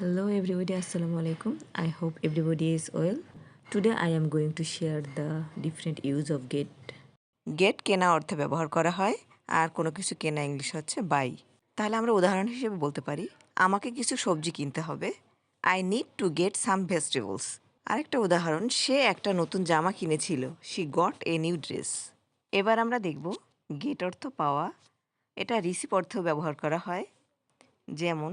Hello everybody, assalamu alaikum. I hope everybody is well. Today I am going to share the different use of get. Get কেনা অর্থে ব্যবহার করা হয় আর কোনো কিছু কেনা ইংলিশ হচ্ছে বাই। তাহলে আমরা উদাহরণ হিসেবে বলতে পারি আমাকে কিছু সবজি কিনতে হবে, I need to get some vegetables. আরেকটা উদাহরণ, সে একটা নতুন জামা কিনেছিল, she got a new dress. এবার আমরা দেখব গেট অর্থ পাওয়া, এটা রিসিভ অর্থেও ব্যবহার করা হয়। যেমন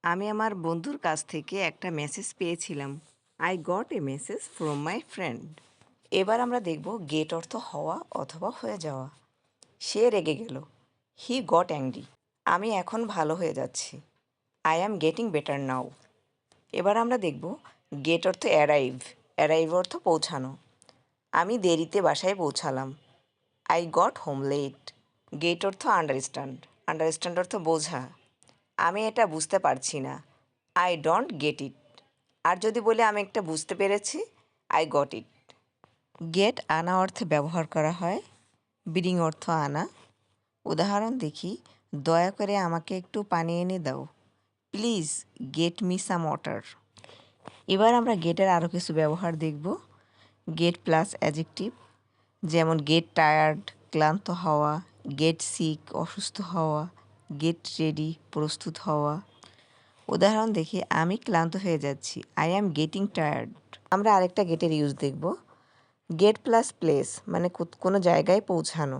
আমি আমার বন্ধুর কাছ থেকে একটা মেসেজ পেয়েছিলাম, I got a message from my friend. এবার আমরা দেখব গেট অর্থ হওয়া অথবা হয়ে যাওয়া। সে রেগে গেল, হি গট অ্যাংরি। আমি এখন ভালো হয়ে যাচ্ছি, I am getting better now. এবার আমরা দেখব গেট অর্থ অ্যারাইভ, অ্যারাইভ অর্থ পৌঁছানো। আমি দেরিতে বাসায় পৌঁছালাম, I got home late. Get অর্থ আন্ডারস্ট্যান্ড, আন্ডারস্ট্যান্ড অর্থ বোঝা। আমি এটা বুঝতে পারছি না, আই ডোন্ট গেট ইট। আর যদি বলি আমি একটা বুঝতে পেরেছি, আই গট ইট। গেট আনা অর্থে ব্যবহার করা হয়, ব্রিং অর্থ আনা। উদাহরণ দেখি, দয়া করে আমাকে একটু পানি এনে দাও, please get me some water. এবার আমরা গেটের আরও কিছু ব্যবহার দেখব। গেট প্লাস অ্যাডজেক্টিভ, যেমন গেট টায়ার্ড ক্লান্ত হওয়া, গেট সিক অসুস্থ হওয়া, গেট রেডি প্রস্তুত হওয়া। উদাহরণ দেখি, আমি ক্লান্ত হয়ে যাচ্ছি, আই অ্যাম গেটিং টায়ার্ড। আমরা আরেকটা গেটের ইউজ দেখব। গেট প্লাস প্লেস মানে কোনো জায়গায় পৌঁছানো।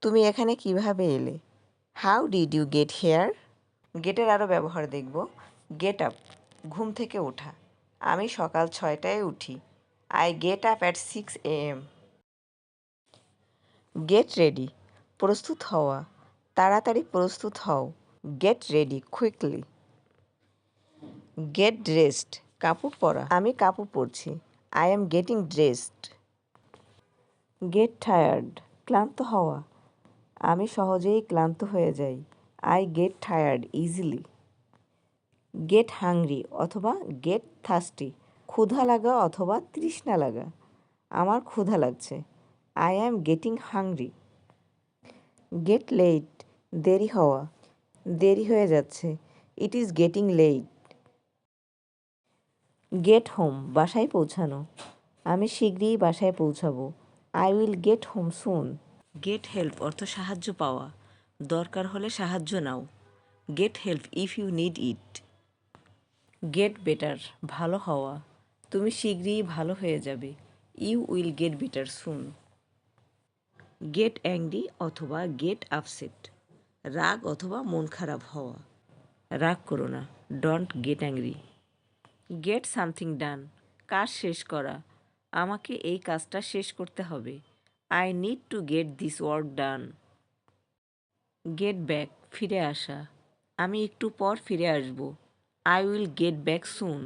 তুমি এখানে কিভাবে এলে, how did you get here. গেটের আরও ব্যবহার দেখব। গেট আপ ঘুম থেকে ওঠা, আমি সকাল 6টায় উঠি, I get up at 6 AM। Get ready প্রস্তুত হওয়া, তাড়াতাড়ি প্রস্তুত হও, get ready quickly. Get dressed কাপড় পরা, আমি কাপড় পরছি, I am getting dressed. Get tired ক্লান্ত হওয়া, আমি সহজেই ক্লান্ত হয়ে যাই, I get tired easily. Get hungry অথবা গেট থার্স্টি ক্ষুধা লাগা অথবা তৃষ্ণা লাগা, আমার ক্ষুধা লাগছে, I am getting hungry. Get late দেরি হওয়া, দেরি হয়ে যাচ্ছে, it is getting late. Get home বাসায় পৌঁছানো, আমি শীঘ্রই বাসায় পৌঁছাবো, I will get home soon. Get help অর্থ সাহায্য পাওয়া, দরকার হলে সাহায্য নাও, get help if you need it. Get better ভালো হওয়া, তুমি শীঘ্রই ভালো হয়ে যাবে, you will get better soon. Get angry অথবা গেট আপসেট রাগ অথবা মন খারাপ হওয়া, রাগ করো না, don't get angry. Get something done কাজ শেষ করা, আমাকে এই কাজটা শেষ করতে হবে, I need to get this work done. Get back ফিরে আসা, আমি একটু পর ফিরে আসব, I will get back soon.